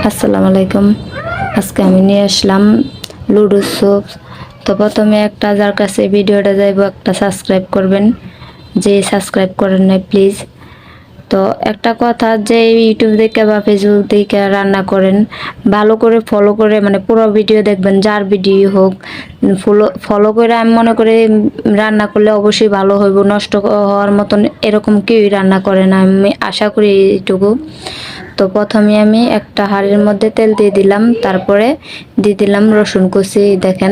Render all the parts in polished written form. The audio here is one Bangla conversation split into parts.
আসসালামু আলাইকুম। আজকে আমি নিয়ে আসলাম লুডো স্যুপ। তো প্রথমে একটা যার কাছে ভিডিওটা যাইব একটা সাবস্ক্রাইব করবেন, যে সাবস্ক্রাইব করেন নাই প্লিজ। তো একটা কথা, যে ইউটিউব দেখে বা ফেসবুক দেখে রান্না করেন, ভালো করে ফলো করে মানে পুরো ভিডিও দেখবেন, যার ভিডিও হোক ফলো ফলো করে। আমি মনে করি রান্না করলে অবশ্যই ভালো হইব, নষ্ট হওয়ার মতন এরকম কেউই রান্না করে না, আমি আশা করি এইটুকু। তো প্রথমে আমি একটা হাঁড়ির মধ্যে তেল দিয়ে দিলাম, তারপরে দিয়ে দিলাম রসুন কুচি। দেখেন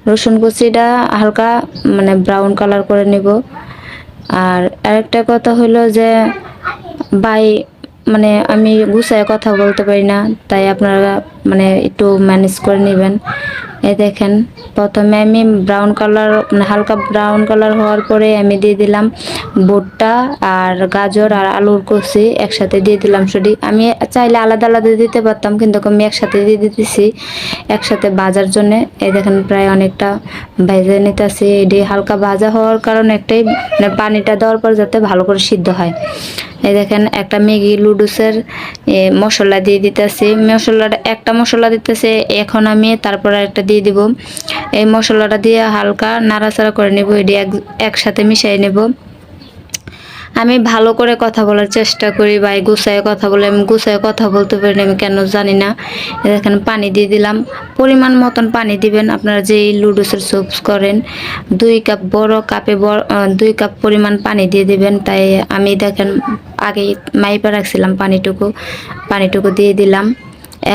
রসুন কুচিটা হালকা মানে ব্রাউন কালার করে নিব। আর আরেকটা কথা হলো যে ভাই, মানে আমি গুছায় কথা বলতে পারি না, তাই আপনারা মানে একটু ম্যানেজ করে নেবেন। এই দেখেন প্রথমে আমি ব্রাউন কালার মানে হালকা ব্রাউন কালার হওয়ার পরে আমি দিয়ে দিলাম ভুট্টা আর গাজর আর আলুর কচি একসাথে দিয়ে দিলাম। শুধু আমি চাইলে আলাদা আলাদা দিতে পারতাম, কিন্তু আমি একসাথে দিয়ে দিতেছি একসাথে ভাজার জন্য। এই দেখেন প্রায় অনেকটা ভেজে নিতেছি। এটি হালকা ভাজা হওয়ার কারণে একটাই, মানে পানিটা দেওয়ার পর যাতে ভালো করে সিদ্ধ হয়। এই দেখেন একটা ম্যাগি লুডুসের মশলা দিয়ে দিতেছি। মশলাটা একটা মশলা দিতেছে এখন আমি, তারপর একটা দিয়ে দিব। এই মশলাটা দিয়ে হালকা নাড়াচাড়া করে নেব, এটি একসাথে মিশিয়ে নেব। আমি ভালো করে কথা বলার চেষ্টা করি ভাই, গুছায় কথা বলে। আমি গুছায় কথা বলতে পারি না, আমি কেন জানি না। এখানে পানি দিয়ে দিলাম, পরিমাণ মতন পানি দিবেন আপনারা যেই লুডুসের স্যুপ করেন। 2 কাপ বড় কাপে 2 কাপ পরিমাণ পানি দিয়ে দিবেন। তাই আমি দেখেন আগে মাইপা রাখছিলাম পানিটুকু দিয়ে দিলাম।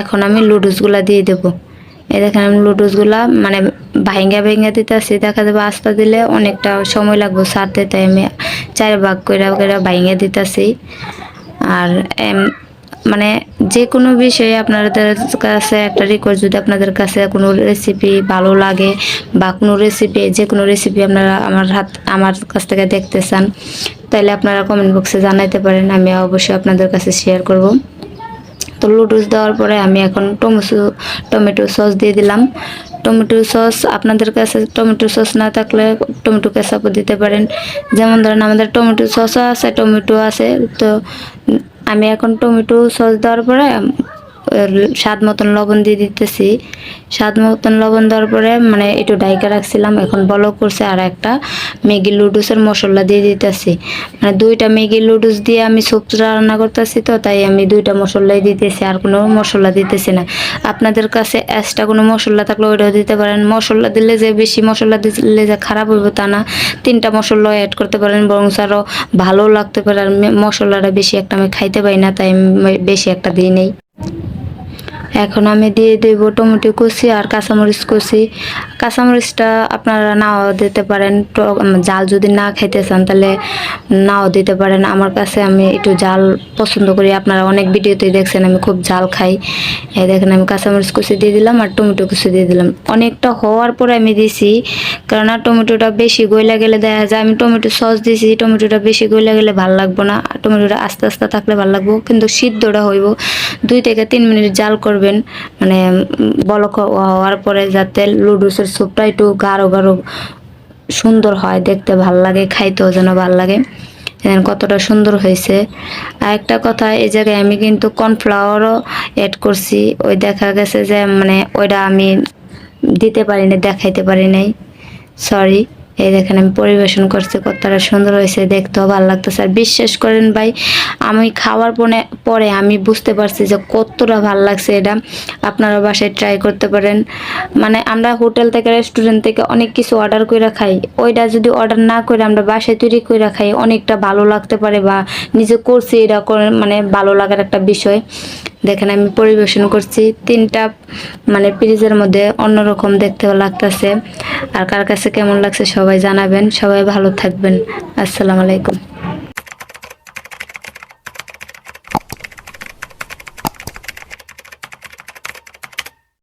এখন আমি লুডুসগুলা দিয়ে দেবো। এই দেখেন আমি লুডুসগুলা মানে ভাইঙ্গা দিতেছি। দেখা যাবে আস্তা দিলে অনেকটা সময় লাগবে ছাড়তে, তাই আমি 4 ভাগ করে ভাইঙ্গা দিতেছি। আর মানে যে কোনো বিষয়ে আপনাদের কাছে একটা রিকোয়েস্ট, যদি আপনাদের কাছে কোনো রেসিপি ভালো লাগে বা কোনো রেসিপি, যে কোনো রেসিপি আপনারা আমার কাছ থেকে দেখতে চান, তাহলে আপনারা কমেন্ট বক্সে জানাইতে পারেন, আমি অবশ্যই আপনাদের কাছে শেয়ার করব। তো লুডুস দেওয়ার পরে আমি এখন টমেটো সস দিয়ে দিলাম। টমেটো সস আপনাদের কাছে টমেটো সস না থাকলে টমেটো কেচাপও দিতে পারেন। যেমন ধরেন আমাদের টমেটো সসও আছে, টমেটো আছে। তো আমি এখন টমেটো সস দেওয়ার পরে স্বাদ মতন লবণ দিয়ে দিতেছি। স্বাদ মতন লবণ দেওয়ার পরে মানে একটু ডাইকা রাখছিলাম, এখন বলক করছে। আর একটা ম্যাগি লুডুসের মশলা দিয়ে দিতেছি। মানে 2টা ম্যাগি লুডুস দিয়ে আমি স্যুপ রান্না করতেছি, তো তাই আমি 2টা মশলাই দিতেছি, আর কোনো মশলা দিতেছি না। আপনাদের কাছে এক্সট্রা কোনো মশলা থাকলে ওইটাও দিতে পারেন। মশলা দিলে যে বেশি মশলা দিলে যে খারাপ হইব তা না, 3টা মশলা অ্যাড করতে পারেন, বরং আরও ভালো লাগতে পারে। আর মশলাটা বেশি একটা আমি খাইতে পারি না, তাই আমি বেশি একটা দিই নেই। এখন আমি দিয়ে দেব টমেটো কুচি আর কাঁচামরিচ কুচি। কাঁচামরিচটা আপনারা নাও দিতে পারেন, জাল যদি না খাইতে চান তাহলে নাও দিতে পারেন। আমার কাছে আমি একটু জাল পছন্দ করি, আপনারা অনেক ভিডিওতেই দেখছেন আমি খুব জাল খাই। এই দেখেন আমি কাঁচামরিচ কুচি দিয়ে দিলাম আর টমেটো কুচি দিয়ে দিলাম। অনেকটা হওয়ার পরে আমি দিছি, কারণ টমেটোটা বেশি গইলা গেলে দেখা যায়, আমি টমেটো সস দিছি, টমেটোটা বেশি গইলা গেলে ভালো লাগবো না। টমেটোটা আস্তে আস্তে থাকলে ভালো লাগবো, কিন্তু সিদ্ধটা হইব। 2 থেকে 3 মিনিট জাল করবেন, মানে বলক হওয়ার পরে, যাতে লুডুসের স্যুপটা একটু গাঢ় গাঢ় সুন্দর হয়, দেখতে ভাল লাগে, খাইতেও যেন ভাল লাগে। কতটা সুন্দর হয়েছে। আর একটা কথা, এই জায়গায় আমি কিন্তু কর্নফ্লাওয়ারও অ্যাড করছি। ওই দেখা গেছে যে মানে ওইটা আমি দিতে পারি না, দেখাইতে পারি নাই, সরি। এই দেখেন আমি পরিবেশন করছি, কতটা সুন্দর হয়েছে, দেখতেও ভালো লাগতেছে। আর বিশ্বাস করেন ভাই, আমি খাওয়ার পরে আমি বুঝতে পারছি যে কতটা ভালো লাগছে। এটা আপনারা বাসায় ট্রাই করতে পারেন। মানে আমরা হোটেল থেকে রেস্টুরেন্ট থেকে অনেক কিছু অর্ডার করে খাই, ওইটা যদি অর্ডার না করে আমরা বাসায় তৈরি করে খাই, অনেকটা ভালো লাগতে পারে। বা নিজে করছি, এটা মানে ভালো লাগার একটা বিষয়। দেখেন আমি পরিবেশন করছি, 3টা মানে ফ্রিজের মধ্যে অন্যরকম দেখতে লাগতেছে। আর কার কাছে কেমন লাগছে সবাই জানাবেন। সবাই ভালো থাকবেন। আসসালামু আলাইকুম।